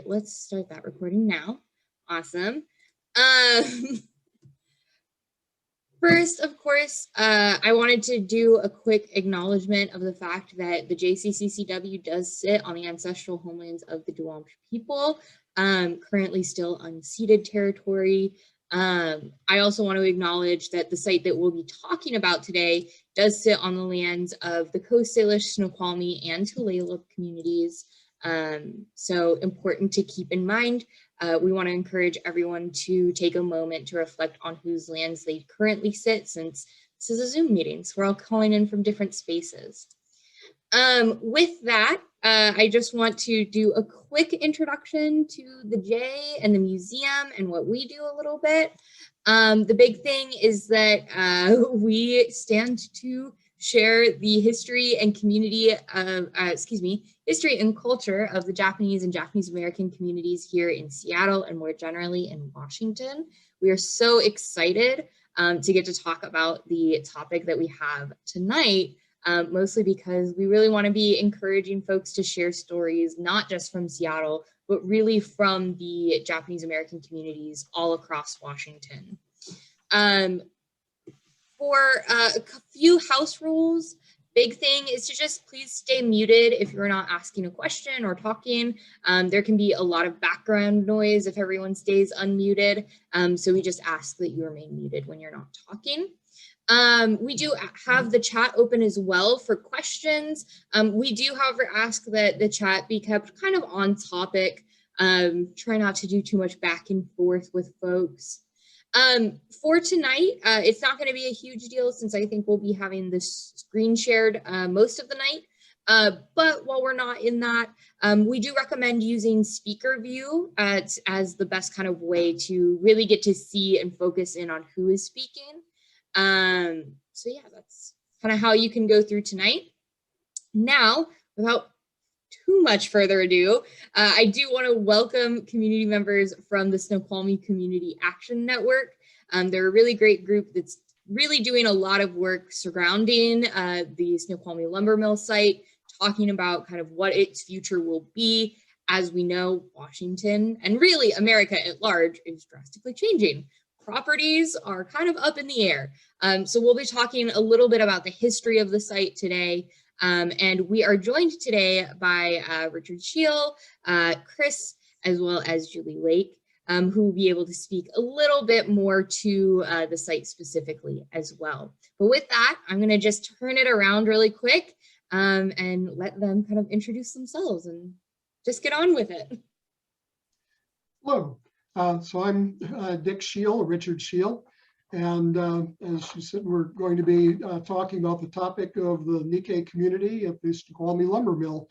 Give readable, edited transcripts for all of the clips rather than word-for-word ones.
let's start that recording now. Awesome. Um, First, of course, I wanted to do a quick acknowledgement of the fact that the JCCCW does sit on the ancestral homelands of the Duwamish people, currently still unceded territory. I also want to acknowledge that the site that we'll be talking about today does sit on the lands of the Coast Salish, Snoqualmie, and Tulalip communities. So important to keep in mind. We want to encourage everyone to take a moment to reflect on whose lands they currently sit, since this is a Zoom meeting, so we're all calling in from different spaces. With that, I just want to do a quick introduction to the J and the museum and what we do a little bit. The big thing is that we stand to share the history and community of, history and culture of the Japanese and Japanese American communities here in Seattle and more generally in Washington. We are so excited to get to talk about the topic that we have tonight, mostly because we really want to be encouraging folks to share stories, not just from Seattle, but really from the Japanese American communities all across Washington. For a few house rules, big thing is to just please stay muted if you're not asking a question or talking. There can be a lot of background noise if everyone stays unmuted. So we just ask that you remain muted when you're not talking. We do have the chat open as well for questions. We do, however, ask that the chat be kept kind of on topic. Try not to do too much back and forth with folks. For tonight, it's not going to be a huge deal since I think we'll be having this screen shared most of the night. But while we're not in that, we do recommend using speaker view as the best kind of way to really get to see and focus in on who is speaking. So yeah, that's kind of how you can go through tonight. Now, without too much further ado, I do want to welcome community members from the Snoqualmie Community Action Network. They're a really great group that's really doing a lot of work surrounding the Snoqualmie lumber mill site, talking about kind of what its future will be. As we know, Washington and really America at large is drastically changing. Properties are kind of up in the air. So we'll be talking a little bit about the history of the site today. And we are joined today by Richard Scheel, Chris, as well as Julie Lake, who will be able to speak a little bit more to the site specifically as well. But with that, I'm going to just turn it around really quick and let them kind of introduce themselves and just get on with it. Hello, so I'm Dick Scheel, Richard Scheel. And as you said, we're going to be talking about the topic of the Nikkei community at the Snoqualmie lumber mill,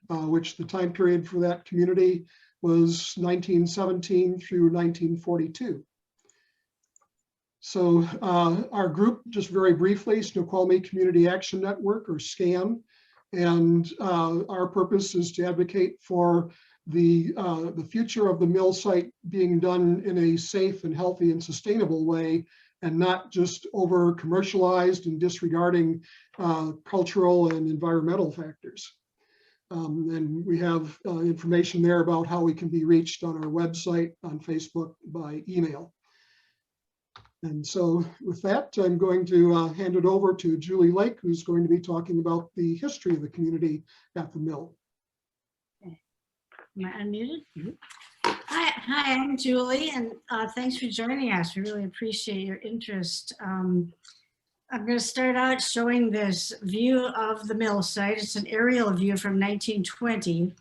which the time period for that community was 1917 through 1942. So our group, just very briefly, Snoqualmie Community Action Network, or SCAN, and our purpose is to advocate for the future of the mill site being done in a safe and healthy and sustainable way, and not just over commercialized and disregarding cultural and environmental factors. And we have information there about how we can be reached on our website, on Facebook, by email. And so with that, I'm going to hand it over to Julie Lake, who's going to be talking about the history of the community at the mill. Am I unmuted? Mm-hmm. Hi, I'm Julie, and thanks for joining us. We really appreciate your interest. I'm going to start out showing this view of the mill site. It's an aerial view from 1920.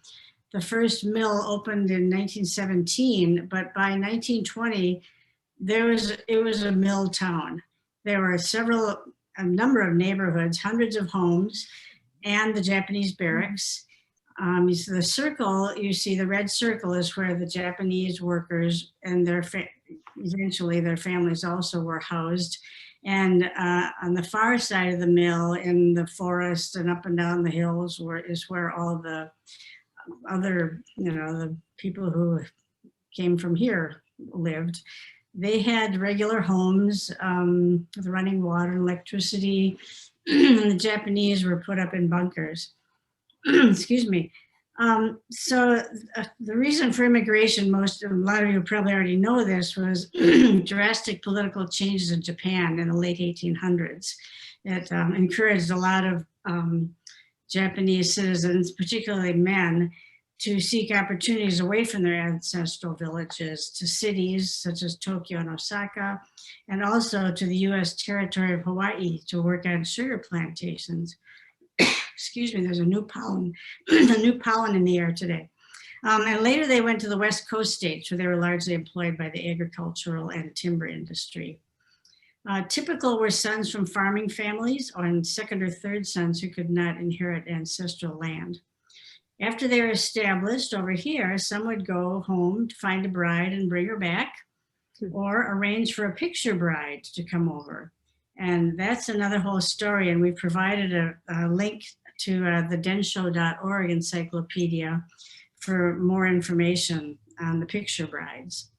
The first mill opened in 1917, but by 1920, it was a mill town. There were a number of neighborhoods, hundreds of homes, and the Japanese barracks. So the circle, you see the red circle is where the Japanese workers and eventually their families also were housed. And on the far side of the mill in the forest and up and down the hills is where all the other, the people who came from here lived. They had regular homes with running water and electricity. And the Japanese were put up in bunkers. Excuse me. The reason for immigration, a lot of you probably already know this, was drastic political changes in Japan in the late 1800s. It encouraged a lot of Japanese citizens, particularly men, to seek opportunities away from their ancestral villages to cities such as Tokyo and Osaka, and also to the US territory of Hawaii to work on sugar plantations. Excuse me, there's a new pollen, a new pollen in the air today. And later they went to the West Coast states where they were largely employed by the agricultural and timber industry. Typical were sons from farming families and second or third sons who could not inherit ancestral land. After they were established over here, some would go home to find a bride and bring her back, or arrange for a picture bride to come over. And that's another whole story. And we've provided a link to the densho.org encyclopedia for more information on the picture brides.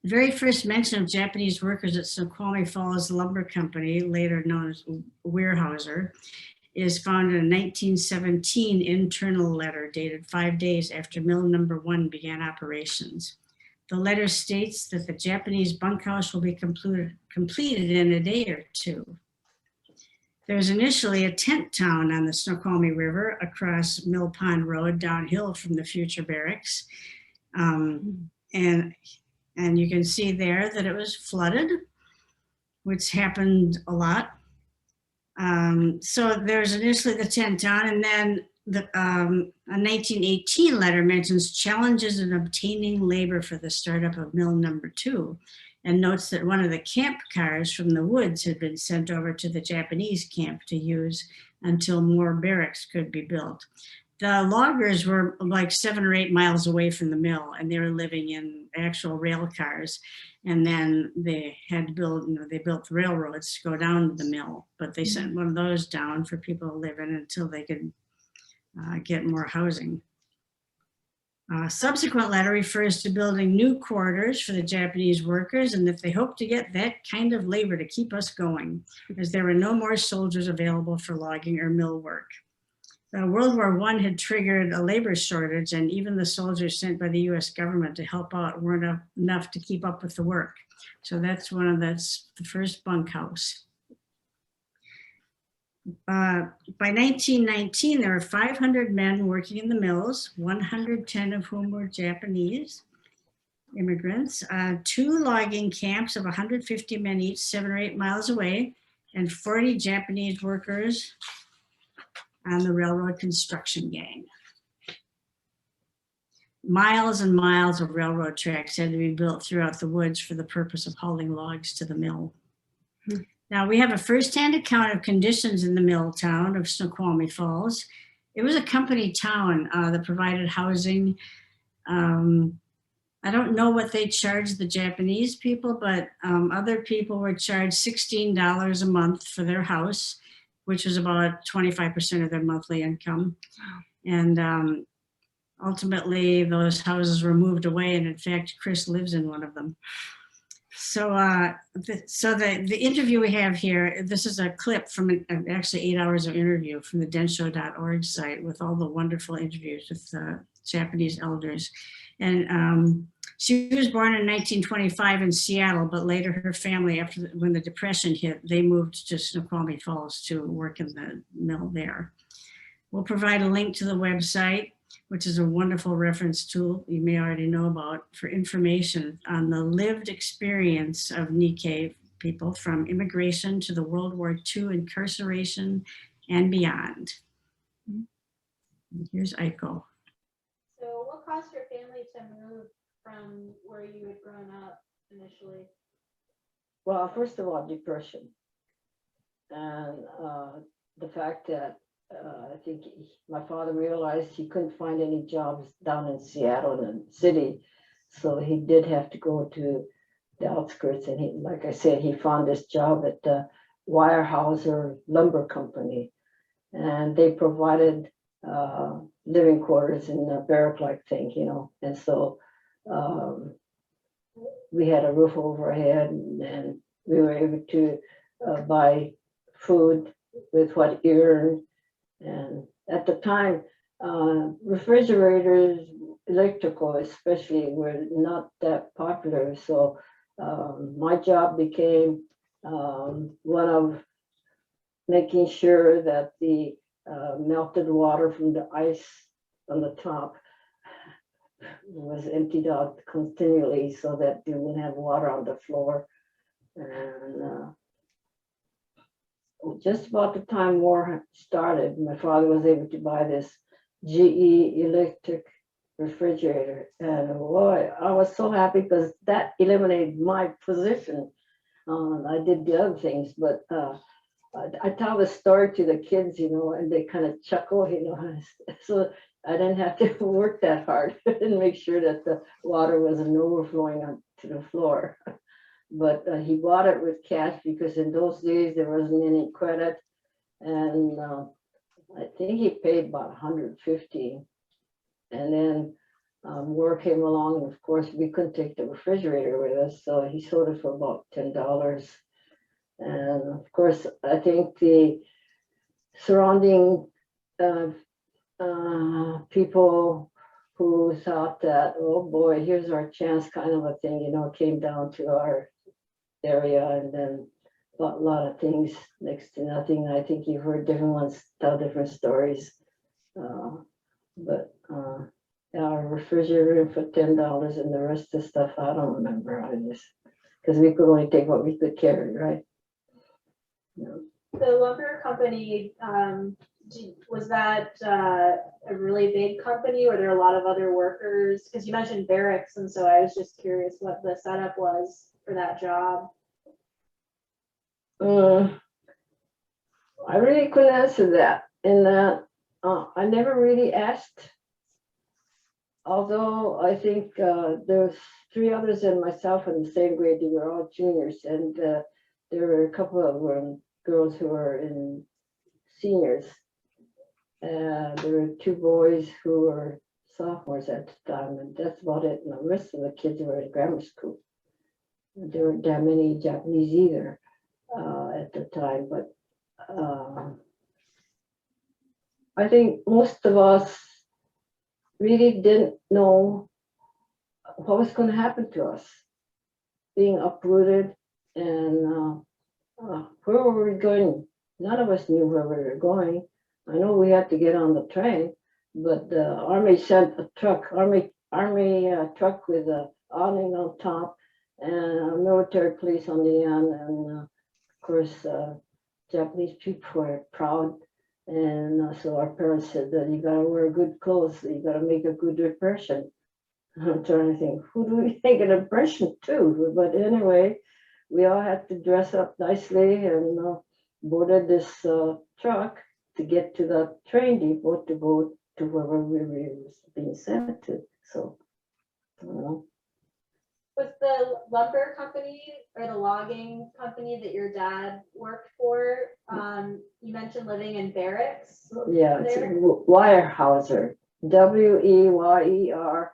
The very first mention of Japanese workers at Snoqualmie Falls Lumber Company, later known as Weyerhaeuser, is found in a 1917 internal letter dated 5 days after mill number 1 began operations. The letter states that the Japanese bunkhouse will be completed in a day or two. There was initially a tent town on the Snoqualmie River across Mill Pond Road downhill from the future barracks. And you can see there that it was flooded, which happened a lot. So there's initially the tent town, and then a 1918 letter mentions challenges in obtaining labor for the startup of mill number 2, and notes that one of the camp cars from the woods had been sent over to the Japanese camp to use until more barracks could be built. The loggers were like 7 or 8 miles away from the mill, and they were living in actual rail cars. And then they had to build, they built the railroads to go down to the mill, but they sent one of those down for people to live in until they could get more housing. A subsequent letter refers to building new quarters for the Japanese workers, and that they hope to get that kind of labor to keep us going, as there were no more soldiers available for logging or mill work. World War I had triggered a labor shortage, and even the soldiers sent by the US government to help out weren't enough to keep up with the work. So that's the first bunkhouse. By 1919, there were 500 men working in the mills, 110 of whom were Japanese immigrants, 2 logging camps of 150 men each, 7 or 8 miles away, and 40 Japanese workers on the railroad construction gang. Miles and miles of railroad tracks had to be built throughout the woods for the purpose of hauling logs to the mill. Now, we have a firsthand account of conditions in the mill town of Snoqualmie Falls. It was a company town that provided housing. I don't know what they charged the Japanese people, but other people were charged $16 a month for their house, which was about 25% of their monthly income. And ultimately, those houses were moved away, and in fact, Chris lives in one of them. So, the interview we have here, this is a clip from actually 8 hours of interview from the densho.org site with all the wonderful interviews with Japanese elders. And she was born in 1925 in Seattle, but later her family, when the Depression hit, they moved to Snoqualmie Falls to work in the mill there. We'll provide a link to the website, which is a wonderful reference tool you may already know about, for information on the lived experience of Nikkei people from immigration to the World War II incarceration and beyond. Here's Aiko. So what caused your family to move from where you had grown up initially? Well, first of all, depression. And the fact that I think my father realized he couldn't find any jobs down in Seattle, in the city. So he did have to go to the outskirts. And he, like I said, he found this job at the Weyerhaeuser Lumber Company. And they provided living quarters in a barrack-like thing, you know. And so we had a roof over our head, and we were able to buy food with what he earned. And at the time, refrigerators, electrical especially, were not that popular. So my job became one of making sure that the melted water from the ice on the top was emptied out continually so that you wouldn't have water on the floor. And just about the time war started, my father was able to buy this GE electric refrigerator. And boy, I was so happy because that eliminated my position. I did the other things, but I tell the story to the kids, and they kind of chuckle, so I didn't have to work that hard and make sure that the water wasn't overflowing onto the floor. But he bought it with cash because in those days there wasn't any credit, and I think he paid about 150. And then war came along, and of course we couldn't take the refrigerator with us, so he sold it for about $10. And of course, I think the surrounding people who thought that, oh boy, here's our chance kind of a thing, came down to our area and then bought a lot of things next to nothing. I think you've heard different ones tell different stories. But our refrigerator for $10 and the rest of the stuff, I don't remember. Because we could only take what we could carry, right? The lumber company, was that a really big company? Were there a lot of other workers? Because you mentioned barracks, and so I was just curious what the setup was for that job. I really couldn't answer that. In that, I never really asked. Although I think there's 3 others and myself in the same grade. They were all juniors, and there were a couple of girls who were in seniors. There were 2 boys who were sophomores at the time, and that's about it. And the rest of the kids were in grammar school. There weren't that many Japanese either at the time, but I think most of us really didn't know what was going to happen to us, being uprooted, and where were we going? None of us knew where we were going. I know we had to get on the train, but the Army sent a truck, Army truck with an awning on top and military police on the end. And of course, Japanese people were proud. And so our parents said that you gotta wear good clothes, you gotta make a good impression. I'm trying to think, who do we make an impression to? But anyway, we all had to dress up nicely and boarded this truck to get to the train depot to go to wherever we were being sent to. So, I don't know. Was the lumber company or the logging company that your dad worked for, you mentioned living in barracks? Yeah, it's Weyerhaeuser, Weyerhauser.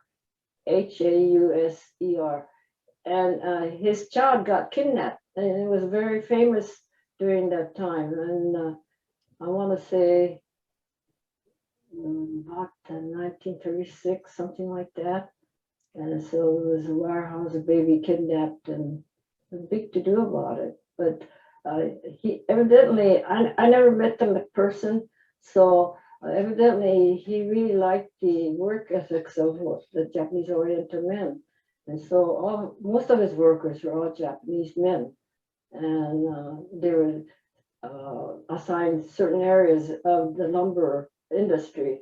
And his child got kidnapped, and it was very famous during that time. And I want to say about 1936, something like that. And so it was a Weyerhaeuser baby kidnapped, and a big to do about it. But he evidently, I never met them in person, so evidently he really liked the work ethics of the Japanese Oriental men. And so most of his workers were all Japanese men, and they were assigned certain areas of the lumber industry.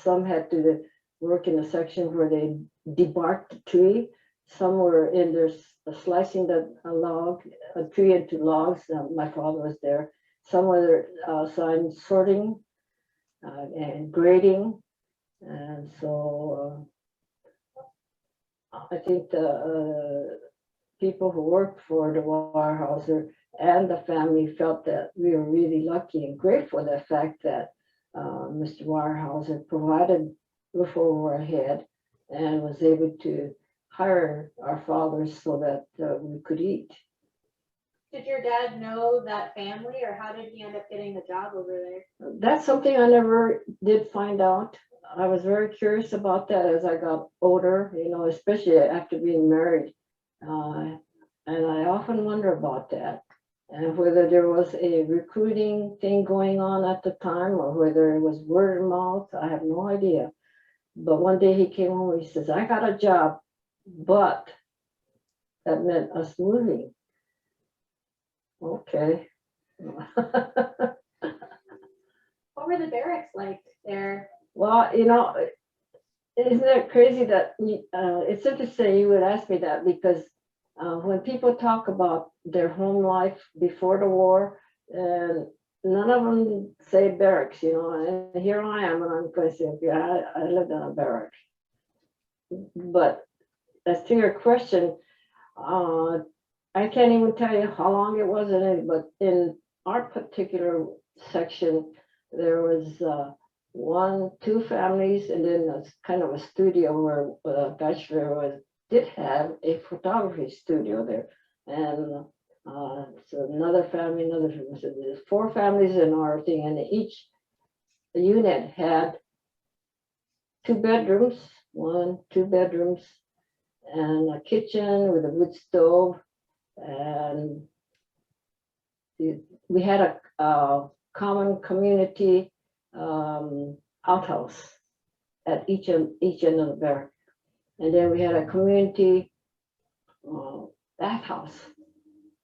Some had to work in a section where they debarked the tree. Some were in there slicing a tree into logs. My father was there. Some were assigned sorting and grading. And so I think the people who worked for the Weyerhaeuser and the family felt that we were really lucky and grateful for the fact that Mr. Weyerhaeuser provided roof over our head and was able to hire our fathers so that we could eat. Did your dad know that family, or how did he end up getting the job over there? That's something I never did find out. I was very curious about that as I got older, you know, especially after being married. And I often wonder about that. And whether there was a recruiting thing going on at the time or whether it was word of mouth, I have no idea. But one day he came home, he says, I got a job, but that meant us moving. Okay. What were the barracks like there? Well, you know, isn't it crazy that it's interesting you would ask me that because when people talk about their home life before the war, and none of them say barracks, you know, and here I am, and I'm going to say, yeah, I lived in a barrack. But as to your question, I can't even tell you how long it was in it, but in our particular section, there was two families, and then a kind of a studio where a bachelor did have a photography studio there, and so another family, so there's 4 families in our thing, and each unit had 2 bedrooms, 2 bedrooms, and a kitchen with a wood stove, and we had a common community outhouse at each end of the barrack. And then we had a community bathhouse.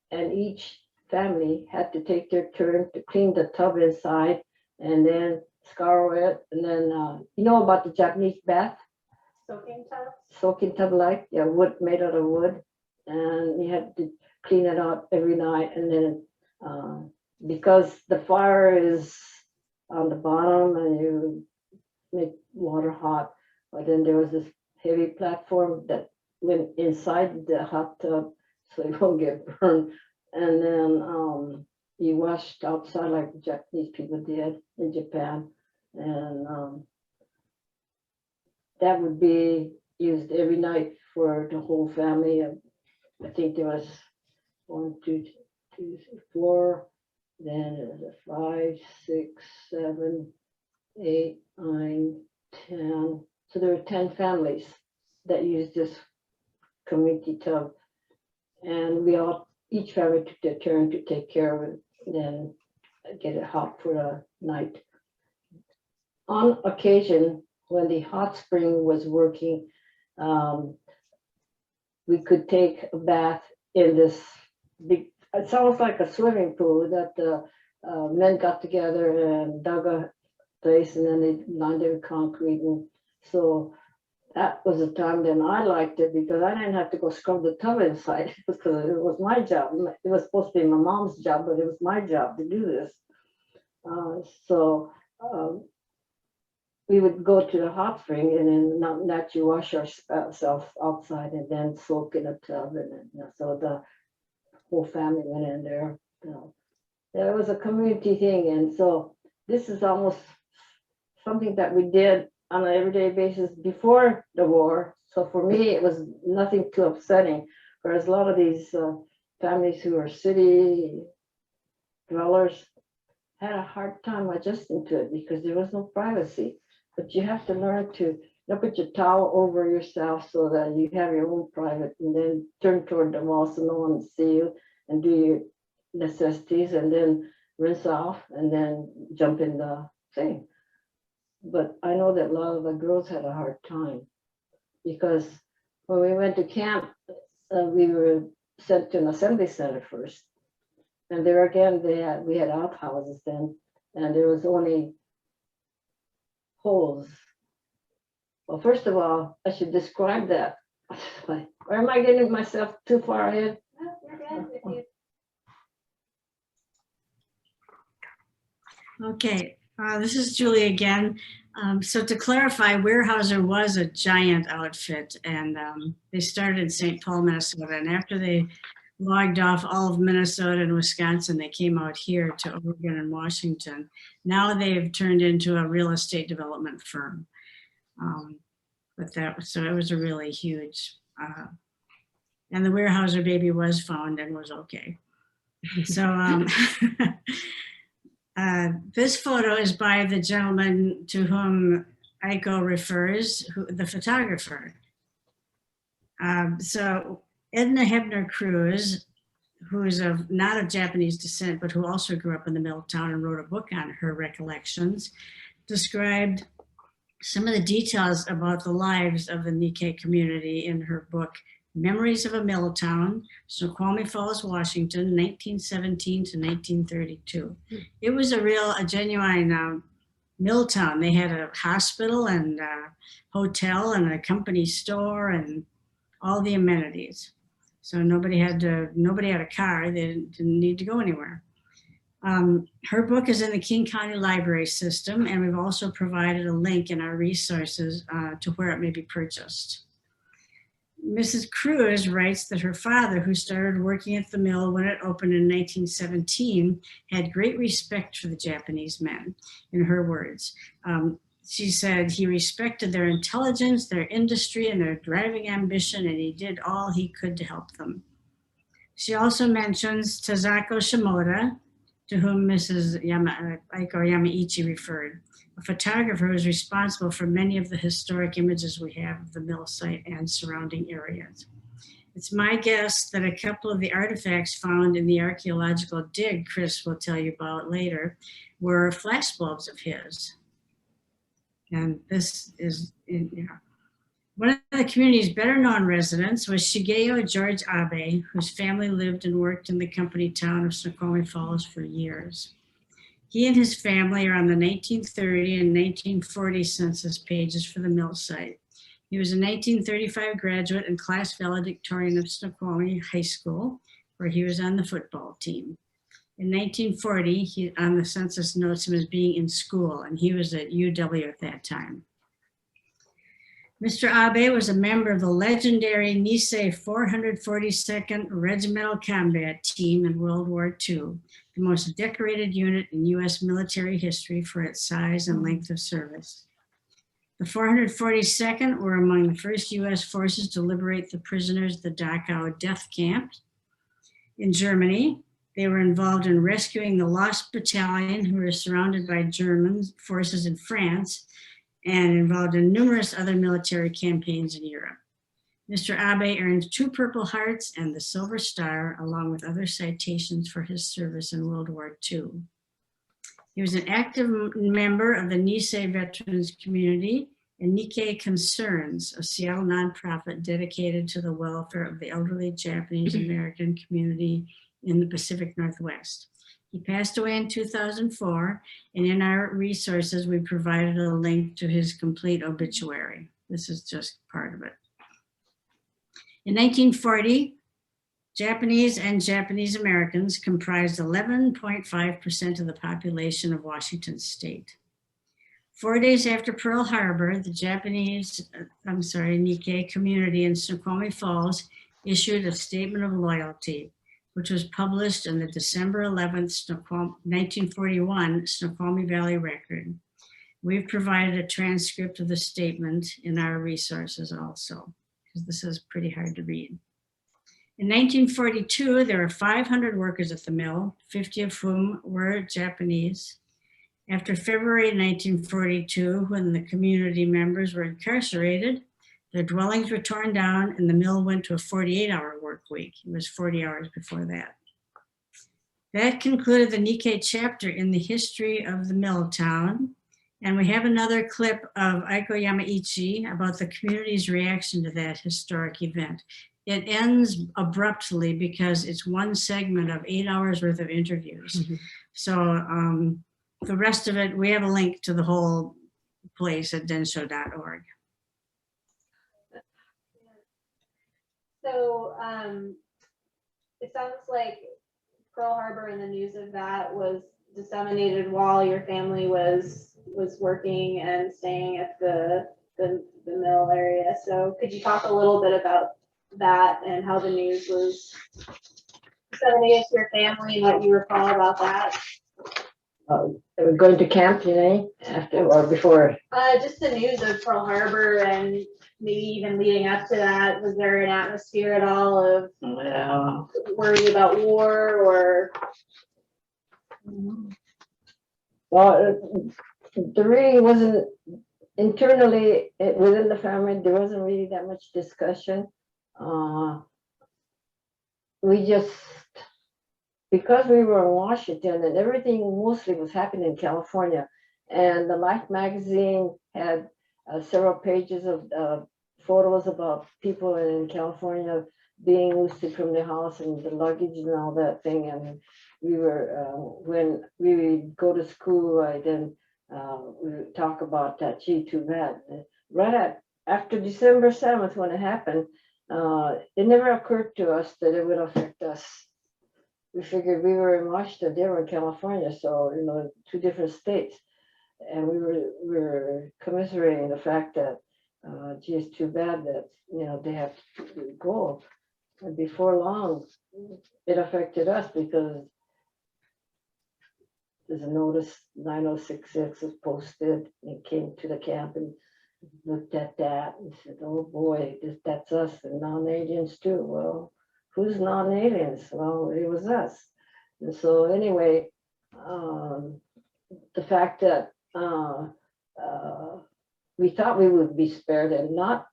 And each family had to take their turn to clean the tub inside and then scour it. And then, you know about the Japanese bath? Soaking tubs? Soaking tub like, yeah, wood, made out of wood. And you had to clean it out every night. And then because the fire is on the bottom and you make water hot, but then there was this heavy platform that went inside the hot tub so you won't get burned. And then you washed outside like the Japanese people did in Japan. And that would be used every night for the whole family. I think there was 1, 2, 3, 4, then it was 5, 6, 7, 8, 9, 10. So there were 10 families that used this community tub. And each family took their turn to take care of it, then get it hot for the night. On occasion, when the hot spring was working, we could take a bath in this big, it sounds like a swimming pool that the men got together and dug a place, and then they lined it with concrete. And so that was the time then I liked it because I didn't have to go scrub the tub inside because it was my job. It was supposed to be my mom's job, but it was my job to do this. So we would go to the hot spring and then naturally wash ourselves outside and then soak in a tub. And so the whole family went in there. There was a community thing. And so this is almost something that we did on an everyday basis before the war. So for me, it was nothing too upsetting. Whereas a lot of these families who are city dwellers had a hard time adjusting to it because there was no privacy. But you have to learn to put your towel over yourself so that you have your own private, and then turn toward the wall so no one will see you, and do your necessities, and then rinse off, and then jump in the thing. But I know that a lot of the girls had a hard time because when we went to camp, we were sent to an assembly center first. And there again, we had outhouses then, and there was only holes. Well, first of all, I should describe that. Or am I getting myself too far ahead? No, you're good. Okay, this is Julie again. So to clarify, Weyerhaeuser was a giant outfit, and they started in St. Paul, Minnesota. And after they logged off all of Minnesota and Wisconsin, they came out here to Oregon and Washington. Now they've turned into a real estate development firm. So it was a really huge, and the Weyerhaeuser baby was found and was okay. So this photo is by the gentleman to whom Aiko refers, the photographer. So Edna Hebner Cruz, who is not of Japanese descent, but who also grew up in the mill town and wrote a book on her recollections, described some of the details about the lives of the Nikkei community in her book, Memories of a Mill Town, Snoqualmie Falls, Washington, 1917 to 1932. It was a genuine mill town. They had a hospital and a hotel and a company store and all the amenities. So nobody had a car. They didn't need to go anywhere. Her book is in the King County Library System, and we've also provided a link in our resources to where it may be purchased. Mrs. Cruz writes that her father, who started working at the mill when it opened in 1917, had great respect for the Japanese men, in her words. She said he respected their intelligence, their industry, and their driving ambition, and he did all he could to help them. She also mentions Tazako Shimoda, to whom Mrs. Aiko Yamaichi referred, a photographer who is responsible for many of the historic images we have of the mill site and surrounding areas. It's my guess that a couple of the artifacts found in the archaeological dig Chris will tell you about later were flash bulbs of his. And this is, One of the community's better known residents was Shigeo George Abe, whose family lived and worked in the company town of Snoqualmie Falls for years. He and his family are on the 1930 and 1940 census pages for the mill site. He was a 1935 graduate and class valedictorian of Snoqualmie High School, where he was on the football team. In 1940, he on the census notes him as being in school, and he was at UW at that time. Mr. Abe was a member of the legendary Nikkei 442nd Regimental Combat Team in World War II, the most decorated unit in U.S. military history for its size and length of service. The 442nd were among the first U.S. forces to liberate the prisoners of the Dachau death camp. In Germany, they were involved in rescuing the Lost Battalion, who were surrounded by German forces in France, and involved in numerous other military campaigns in Europe. Mr. Abe earned 2 Purple Hearts and the Silver Star, along with other citations for his service in World War II. He was an active member of the Nikkei Veterans Community and Nikkei Concerns, a Seattle nonprofit dedicated to the welfare of the elderly Japanese American community in the Pacific Northwest. He passed away in 2004, and in our resources, we provided a link to his complete obituary. This is just part of it. In 1940, Japanese and Japanese Americans comprised 11.5% of the population of Washington state. 4 days after Pearl Harbor, the Nikkei community in Snoqualmie Falls issued a statement of loyalty, which was published in the December 11th, 1941 Snoqualmie Valley Record. We've provided a transcript of the statement in our resources also, because this is pretty hard to read. In 1942, there were 500 workers at the mill, 50 of whom were Japanese. After February 1942, when the community members were incarcerated, their dwellings were torn down and the mill went to a 48-hour work week. It was 40 hours before that. That concluded the Nikkei chapter in the history of the mill town. And we have another clip of Aiko Yamaichi about the community's reaction to that historic event. It ends abruptly because it's one segment of 8 hours worth of interviews. Mm-hmm. So the rest of it, we have a link to the whole place at densho.org. So it sounds like Pearl Harbor and the news of that was disseminated while your family was working and staying at the mill area. So could you talk a little bit about that and how the news was disseminated to your family and what you recall about that? Going to camp, you know, after or before? Just the news of Pearl Harbor and maybe even leading up to that, was there an atmosphere at all of Well, worry about war or? well, there really wasn't internally within the family. There wasn't really that much discussion. We just, because we were in Washington and everything mostly was happening in California, and the Life magazine had several pages of photos about people in California being loosed from the house and the luggage and all that thing. And we were, when we would go to school, we would talk about that. Gee, too bad. After December 7th, when it happened, it never occurred to us that it would affect us. We figured we were in Washington, they were in California, so, you know, two different states. And we were commiserating the fact that, gee, it's too bad that, you know, they have to go. And before long, it affected us because there's a notice 9066 was posted and came to the camp and looked at that and said, oh boy, that's us and non-aliens too. Well, who's non-aliens? Well, it was us. And so anyway, the fact that we thought we would be spared and not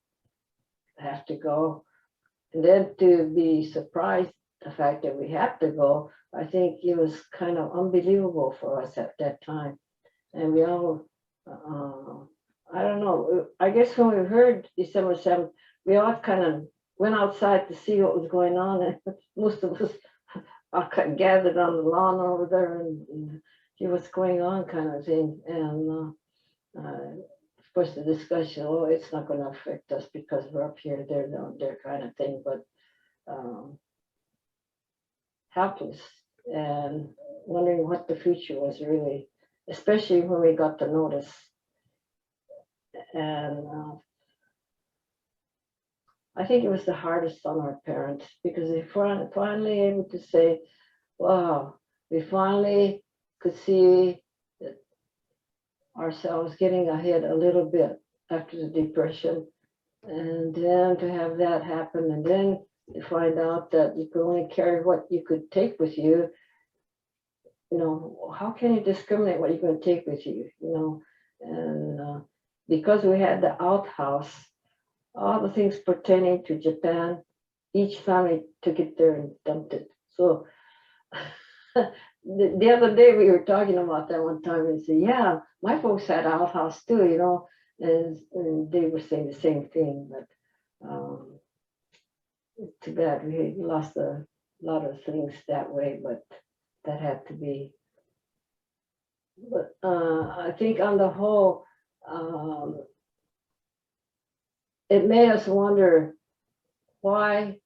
have to go, and then to be surprised the fact that we had to go, I think it was kind of unbelievable for us at that time. And we all, I don't know, I guess when we heard December 7th, we all kind of went outside to see what was going on. And most of us all gathered on the lawn over there and see what's going on kind of thing. And of course the discussion, oh, it's not going to affect us because we're up here, they're down there kind of thing, but helpless and wondering what the future was really, especially when we got the notice. And I think it was the hardest on our parents because they finally able to say, wow, we finally could see ourselves getting ahead a little bit after the Depression. And then to have that happen, and then to find out that you could only carry what you could take with you, you know, how can you discriminate what you're going to take with you, you know? And because we had the outhouse, all the things pertaining to Japan, each family took it there and dumped it. So the other day we were talking about that one time and said, yeah, my folks had outhouse too, you know, and they were saying the same thing, but too bad we lost a lot of things that way, but that had to be. But I think on the whole, it made us wonder why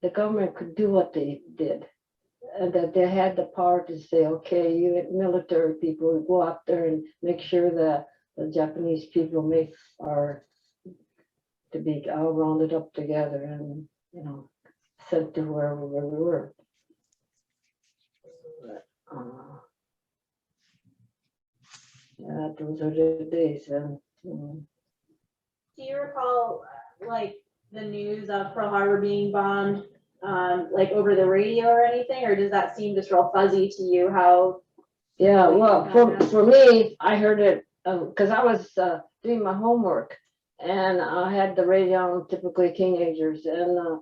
the government could do what they did, and that they had the power to say, okay, you military people go out there and make sure that the Japanese people are to be all rounded up together and, you know, sent to wherever we were. Yeah, those are the days. And do you recall like the news of Pearl Harbor being bombed, like over the radio or anything, or does that seem just real fuzzy to you? How? yeah, well, for me, I heard it because I was doing my homework, and I had the radio on, typically teenagers, and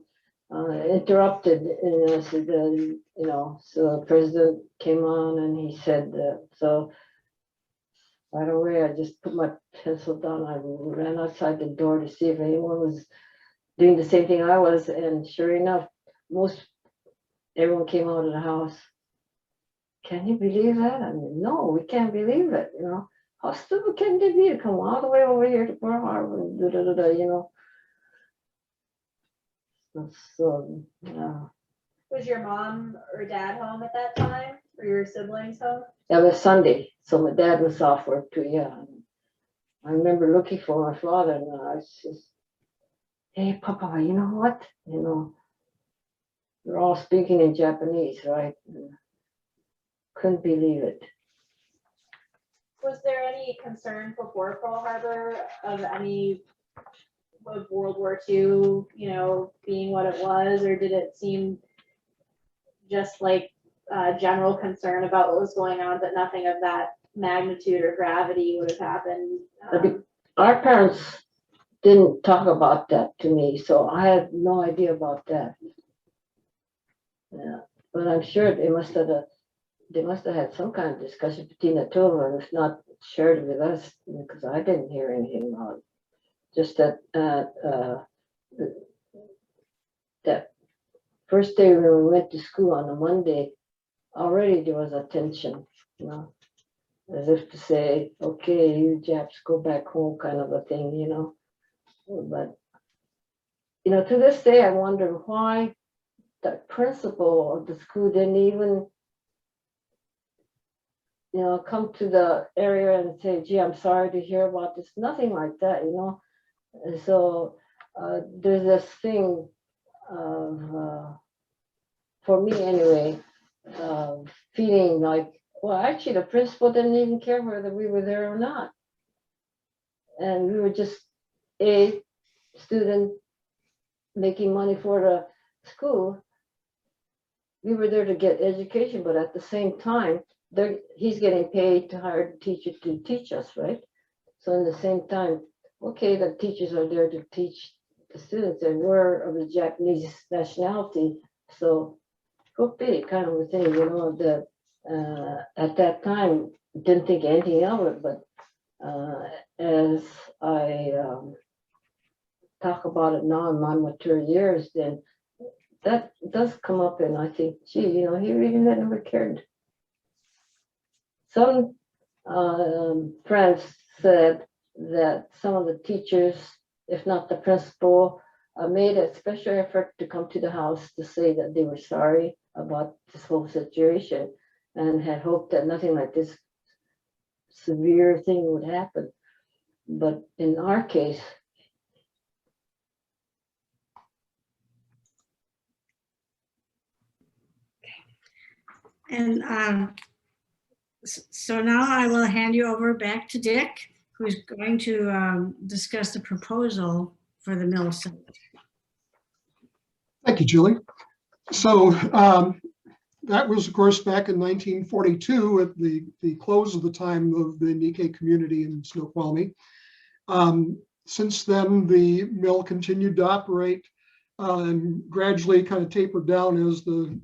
interrupted, and I said, you know, so the president came on and he said, so right away I just put my pencil down. I ran outside the door to see if anyone was doing the same thing I was, and sure enough, everyone came out of the house. Can you believe that? I mean, no, we can't believe it, you know. How stupid can they be to come all the way over here to Pearl Harbor and you know. So, yeah. Was your mom or dad home at that time? Or your siblings home? That was Sunday, so my dad was off work too, yeah. I remember looking for my father, and I said, hey, Papa, you know what? You know, we're all speaking in Japanese, right? And couldn't believe it. was there any concern before Pearl Harbor of any of World War II, you know, being what it was, or did it seem just like general concern about what was going on, but nothing of that magnitude or gravity would have happened? Our parents didn't talk about that to me, so I had no idea about that. Yeah, but I'm sure they must have had some kind of discussion between the two of them, if not shared with us, because I didn't hear anything about it. Just that that first day when we went to school on a Monday, already there was a tension, you know, as if to say, okay, you Japs go back home, kind of a thing, you know. But you know, to this day, I wonder why the principal of the school didn't even, you know, come to the area and say, gee, I'm sorry to hear about this. Nothing like that, you know. And so there's this thing of, for me anyway, feeling like, well, actually the principal didn't even care whether we were there or not. And we were just a student making money for the school. We were there to get education, but at the same time, he's getting paid to hire a teacher to teach us, right? So in the same time, okay, the teachers are there to teach the students, and we're of the Japanese nationality, so could be kind of a thing, you know. At that time, didn't think anything of it, but as I talk about it now in my mature years, then that does come up, and I think, gee, you know, he really never cared. Some friends said that some of the teachers, if not the principal, made a special effort to come to the house to say that they were sorry about this whole situation and had hoped that nothing like this severe thing would happen. But in our case, And so now I will hand you over back to Dick, who's going to discuss the proposal for the mill site. Thank you, Julie. So that was, of course, back in 1942 at the close of the time of the Nikkei community in Snoqualmie. Since then, the mill continued to operate and gradually kind of tapered down as the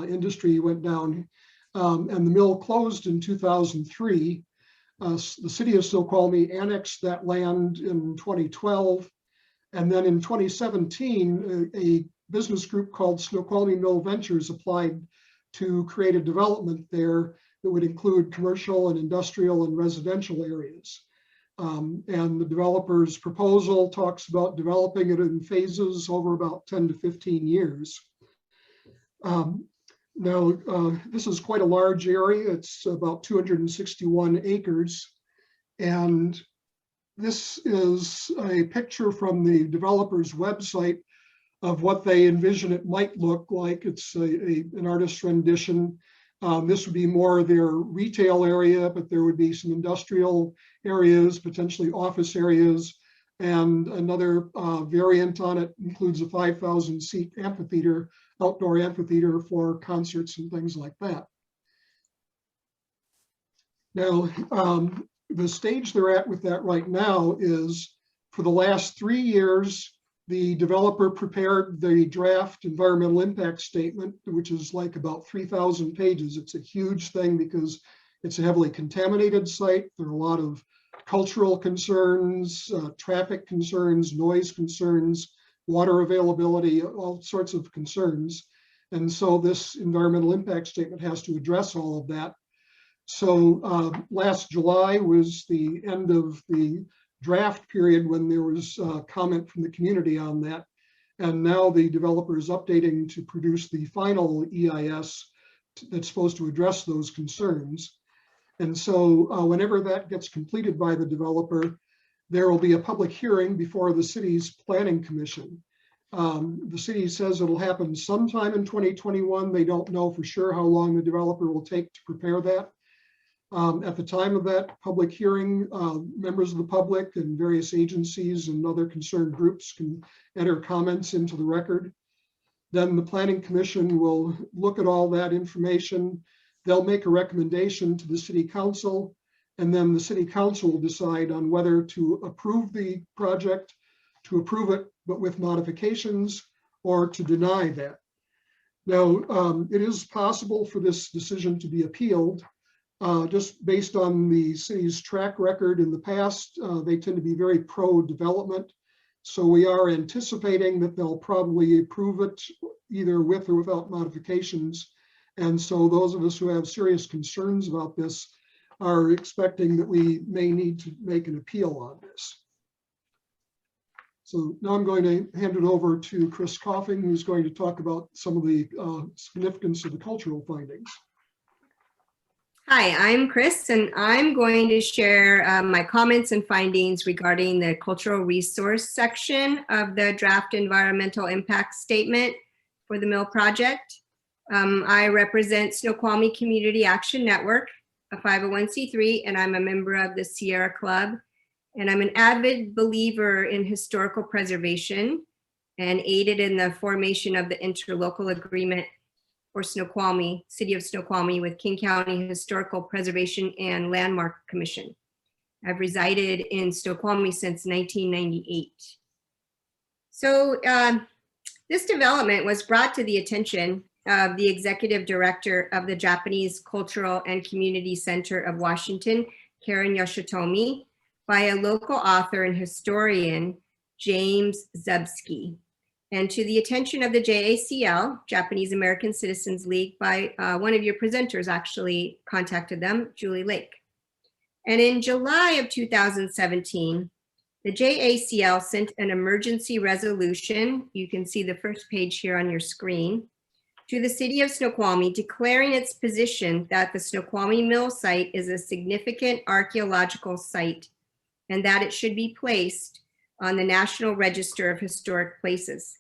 industry went down. And the mill closed in 2003. The city of Snoqualmie annexed that land in 2012. And then in 2017, a business group called Snoqualmie Mill Ventures applied to create a development there that would include commercial and industrial and residential areas. And the developer's proposal talks about developing it in phases over about 10 to 15 years. Now, this is quite a large area. It's about 261 acres. And this is a picture from the developer's website of what they envision it might look like. It's an artist's rendition. This would be more their retail area, but there would be some industrial areas, potentially office areas, and another variant on it includes a 5,000 seat amphitheater, outdoor amphitheater for concerts and things like that. Now, the stage they're at with that right now is, for the last 3 years, the developer prepared the draft environmental impact statement, which is like about 3,000 pages. It's a huge thing because it's a heavily contaminated site. There are a lot of cultural concerns, traffic concerns, noise concerns, water availability, all sorts of concerns. And so this environmental impact statement has to address all of that. So last July was the end of the draft period when there was comment from the community on that. And now the developer is updating to produce the final EIS that's supposed to address those concerns. And so whenever that gets completed by the developer, there will be a public hearing before the city's planning commission. The city says it'll happen sometime in 2021. They don't know for sure how long the developer will take to prepare that. At the time of that public hearing, members of the public and various agencies and other concerned groups can enter comments into the record. Then the Planning Commission will look at all that information. They'll make a recommendation to the City Council, and then the City Council will decide on whether to approve the project, to approve it, but with modifications, or to deny that. Now, it is possible for this decision to be appealed. Just based on the city's track record in the past, they tend to be very pro-development. So we are anticipating that they'll probably approve it either with or without modifications. And so those of us who have serious concerns about this are expecting that we may need to make an appeal on this. So now I'm going to hand it over to Chris Coffing, who's going to talk about some of the significance of the cultural findings. Hi, I'm Chris, and I'm going to share my comments and findings regarding the cultural resource section of the draft environmental impact statement for the mill project. I represent Snoqualmie Community Action Network, a 501c3, and I'm a member of the Sierra Club. And I'm an avid believer in historical preservation and aided in the formation of the interlocal agreement for Snoqualmie, City of Snoqualmie, with King County Historical Preservation and Landmark Commission. I've resided in Snoqualmie since 1998. So this development was brought to the attention of the executive director of the Japanese Cultural and Community Center of Washington, Karen Yoshitomi, by a local author and historian, James Zubsky, and to the attention of the JACL, Japanese American Citizens League, by one of your presenters actually contacted them, Julie Lake. And in July of 2017, the JACL sent an emergency resolution, you can see the first page here on your screen, to the City of Snoqualmie, declaring its position that the Snoqualmie Mill site is a significant archaeological site and that it should be placed on the National Register of Historic Places.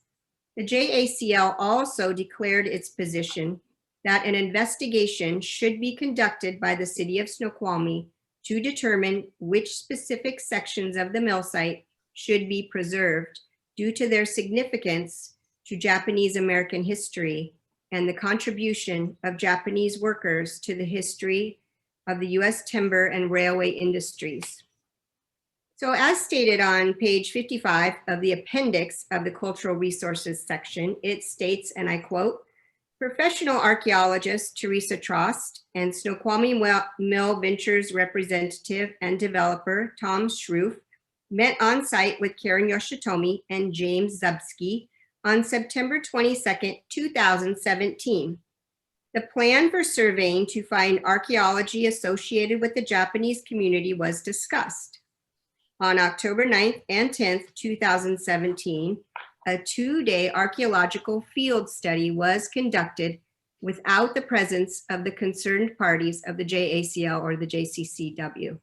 The JACL also declared its position that an investigation should be conducted by the City of Snoqualmie to determine which specific sections of the mill site should be preserved due to their significance to Japanese American history and the contribution of Japanese workers to the history of the US timber and railway industries. So as stated on page 55 of the appendix of the cultural resources section, it states, and I quote, professional archaeologist Teresa Trost and Snoqualmie Mill Ventures representative and developer Tom Schroof met on site with Karen Yoshitomi and James Zubsky on September 22nd, 2017. The plan for surveying to find archaeology associated with the Japanese community was discussed. On October 9th and 10th, 2017, a 2-day archaeological field study was conducted without the presence of the concerned parties of the JACL or the JCCW.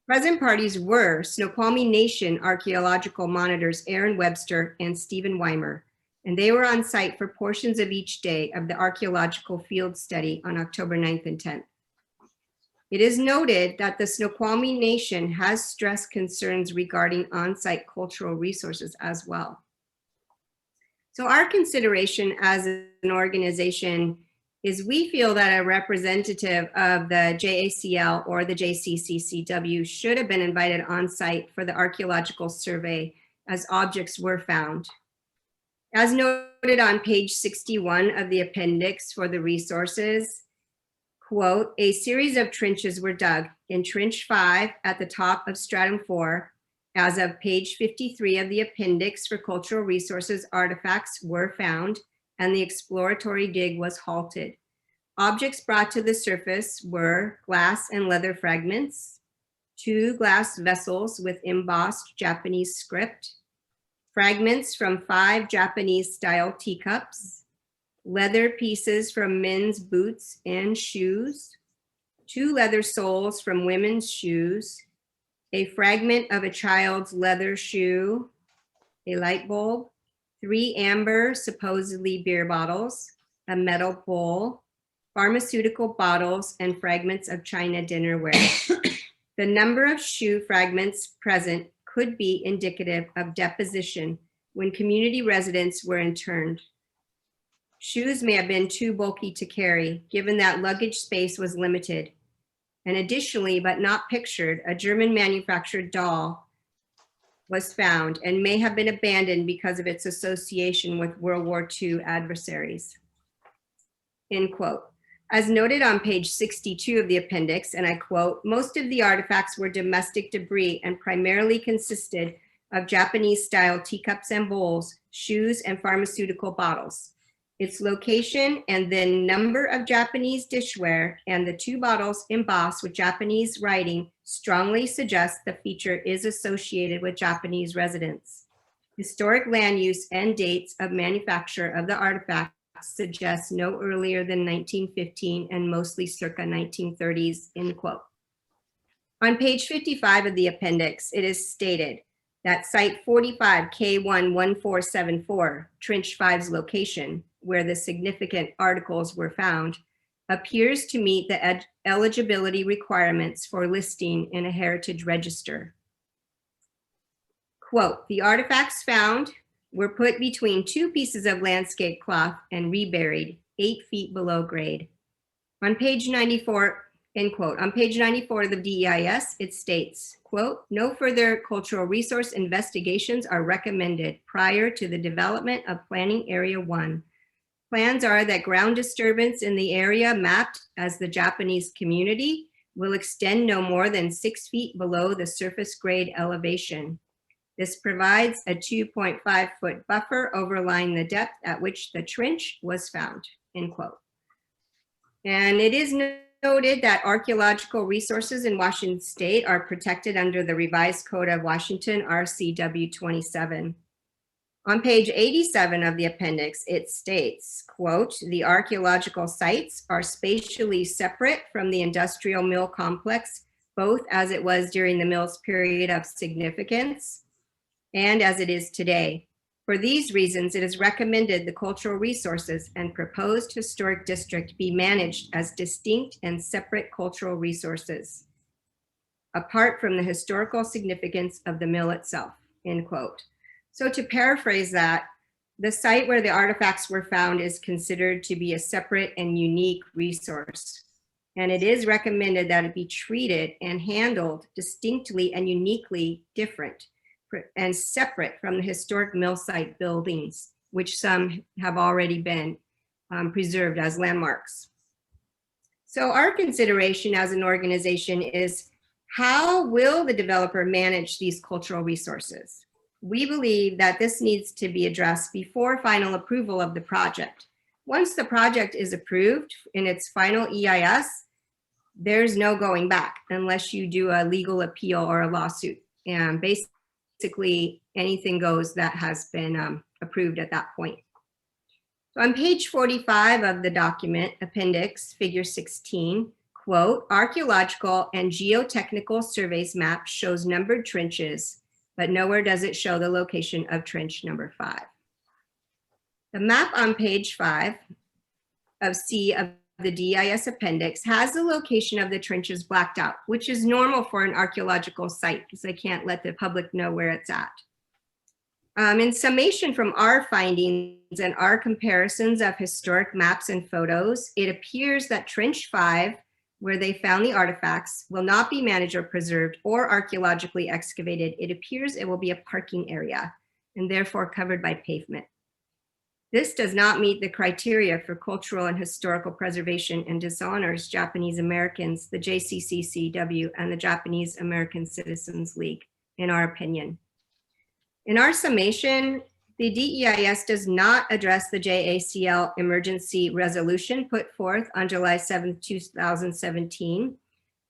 Present parties were Snoqualmie Nation archaeological monitors Aaron Webster and Stephen Weimer, and they were on site for portions of each day of the archaeological field study on October 9th and 10th. It is noted that the Snoqualmie Nation has stressed concerns regarding on-site cultural resources as well. So our consideration as an organization is we feel that a representative of the JACL or the JCCCW should have been invited on site for the archaeological survey as objects were found. As noted on page 61 of the appendix for the resources, quote, a series of trenches were dug in trench 5 at the top of stratum 4. As of page 53 of the appendix for cultural resources, artifacts were found and the exploratory dig was halted. Objects brought to the surface were glass and leather fragments, 2 glass vessels with embossed Japanese script, fragments from 5 Japanese style teacups, leather pieces from men's boots and shoes, 2 leather soles from women's shoes, a fragment of a child's leather shoe, a light bulb, 3 amber, supposedly beer bottles, a metal bowl, pharmaceutical bottles, and fragments of china dinnerware. The number of shoe fragments present could be indicative of deposition when community residents were interned. Shoes may have been too bulky to carry, given that luggage space was limited. And additionally, but not pictured, a German manufactured doll was found and may have been abandoned because of its association with World War II adversaries. End quote. As noted on page 62 of the appendix, and I quote, most of the artifacts were domestic debris and primarily consisted of Japanese-style teacups and bowls, shoes, and pharmaceutical bottles. Its location and the number of Japanese dishware and the 2 bottles embossed with Japanese writing strongly suggest the feature is associated with Japanese residents. Historic land use and dates of manufacture of the artifact suggest no earlier than 1915 and mostly circa 1930s, end quote. On page 55 of the appendix, it is stated that site 45 K11474, Trench 5's location, where the significant articles were found, appears to meet the eligibility requirements for listing in a heritage register. Quote, the artifacts found were put between 2 pieces of landscape cloth and reburied 8 feet below grade. On page 94, end quote, on page 94 of the DEIS, it states, quote, no further cultural resource investigations are recommended prior to the development of Planning Area 1. Plans are that ground disturbance in the area mapped as the Japanese community will extend no more than 6 feet below the surface grade elevation. This provides a 2.5-foot buffer overlying the depth at which the trench was found, end quote. And it is noted that archaeological resources in Washington State are protected under the Revised Code of Washington, RCW 27. On page 87 of the appendix, it states, quote, the archaeological sites are spatially separate from the industrial mill complex, both as it was during the mill's period of significance and as it is today. For these reasons, it is recommended the cultural resources and proposed historic district be managed as distinct and separate cultural resources, apart from the historical significance of the mill itself, end quote. So to paraphrase that, the site where the artifacts were found is considered to be a separate and unique resource. And it is recommended that it be treated and handled distinctly and uniquely different and separate from the historic mill site buildings, which some have already been preserved as landmarks. So our consideration as an organization is, how will the developer manage these cultural resources? We believe that this needs to be addressed before final approval of the project. Once the project is approved in its final EIS, there's no going back unless you do a legal appeal or a lawsuit. And basically anything goes that has been approved at that point. So on page 45 of the document, appendix, figure 16, quote, archaeological and geotechnical surveys map shows numbered trenches, but nowhere does it show the location of trench number 5. The map on page 5 of C of the DIS appendix has the location of the trenches blacked out, which is normal for an archaeological site because they can't let the public know where it's at. In summation from our findings and our comparisons of historic maps and photos, it appears that trench 5, where they found the artifacts, will not be managed or preserved or archaeologically excavated. It appears it will be a parking area and therefore covered by pavement. This does not meet the criteria for cultural and historical preservation and dishonors Japanese Americans, the JCCCW, and the Japanese American Citizens League, in our opinion. In our summation, the DEIS does not address the JACL emergency resolution put forth on July 7, 2017,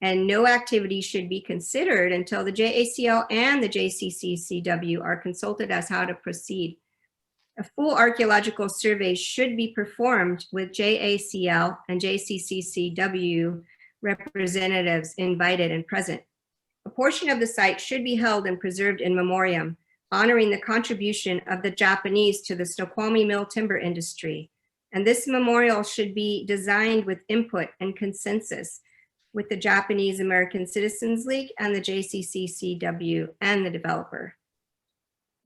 and no activity should be considered until the JACL and the JCCCW are consulted as how to proceed. A full archaeological survey should be performed with JACL and JCCCW representatives invited and present. A portion of the site should be held and preserved in memoriam, honoring the contribution of the Japanese to the Snoqualmie mill timber industry. And this memorial should be designed with input and consensus with the Japanese American Citizens League and the JCCCW and the developer.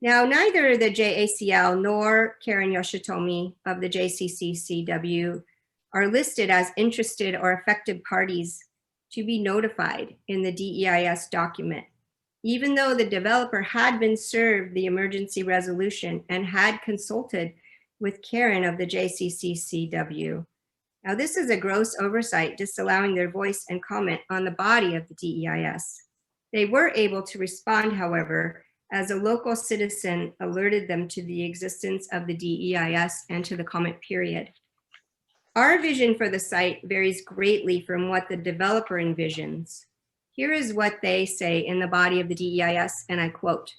Now, neither the JACL nor Karen Yoshitomi of the JCCCW are listed as interested or affected parties to be notified in the DEIS document, even though the developer had been served the emergency resolution and had consulted with Karen of the JCCCW. Now, this is a gross oversight, disallowing their voice and comment on the body of the DEIS. They were able to respond, however, as a local citizen alerted them to the existence of the DEIS and to the comment period. Our vision for the site varies greatly from what the developer envisions. Here is what they say in the body of the DEIS, and I quote,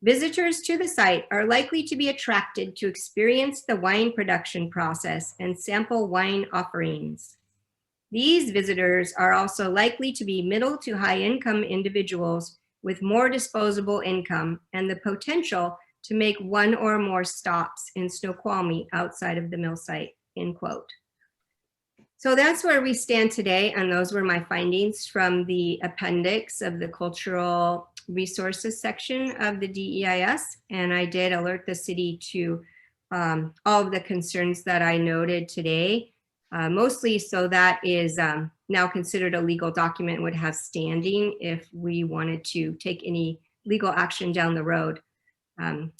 "Visitors to the site are likely to be attracted to experience the wine production process and sample wine offerings. These visitors are also likely to be middle to high income individuals with more disposable income and the potential to make one or more stops in Snoqualmie outside of the mill site," end quote. So that's where we stand today, and those were my findings from the appendix of the cultural resources section of the DEIS, and I did alert the city to all of the concerns that I noted today, mostly so that is now considered a legal document, would have standing if we wanted to take any legal action down the road.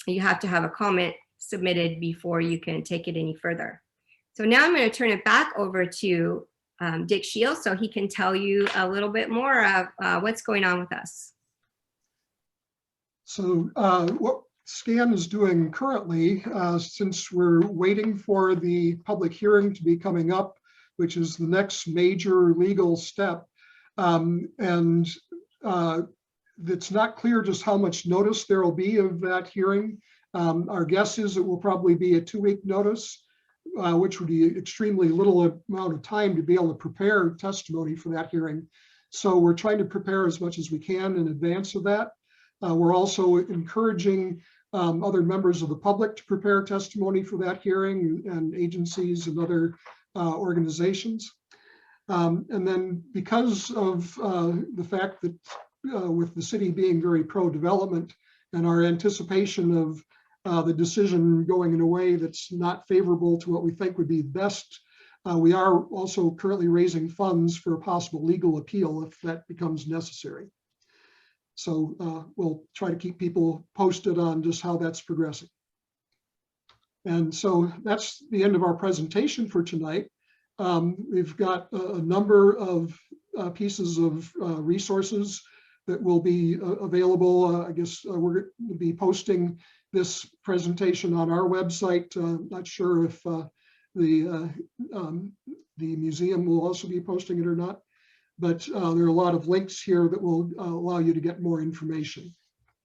You have to have a comment submitted before you can take it any further. So now I'm going to turn it back over to Dick Shields so he can tell you a little bit more of what's going on with us. So what SCAN is doing currently, since we're waiting for the public hearing to be coming up, which is the next major legal step, and it's not clear just how much notice there will be of that hearing. Our guess is it will probably be a 2-week notice, which would be extremely little amount of time to be able to prepare testimony for that hearing. So we're trying to prepare as much as we can in advance of that. We're also encouraging other members of the public to prepare testimony for that hearing, and agencies and other organizations. And then because of the fact that with the city being very pro-development and our anticipation of the decision going in a way that's not favorable to what we think would be best, we are also currently raising funds for a possible legal appeal if that becomes necessary. So we'll try to keep people posted on just how that's progressing. And so that's the end of our presentation for tonight. We've got a number of pieces of resources that will be available. I guess we're going to be posting this presentation on our website. Not sure if the museum will also be posting it or not, but there are a lot of links here that will allow you to get more information.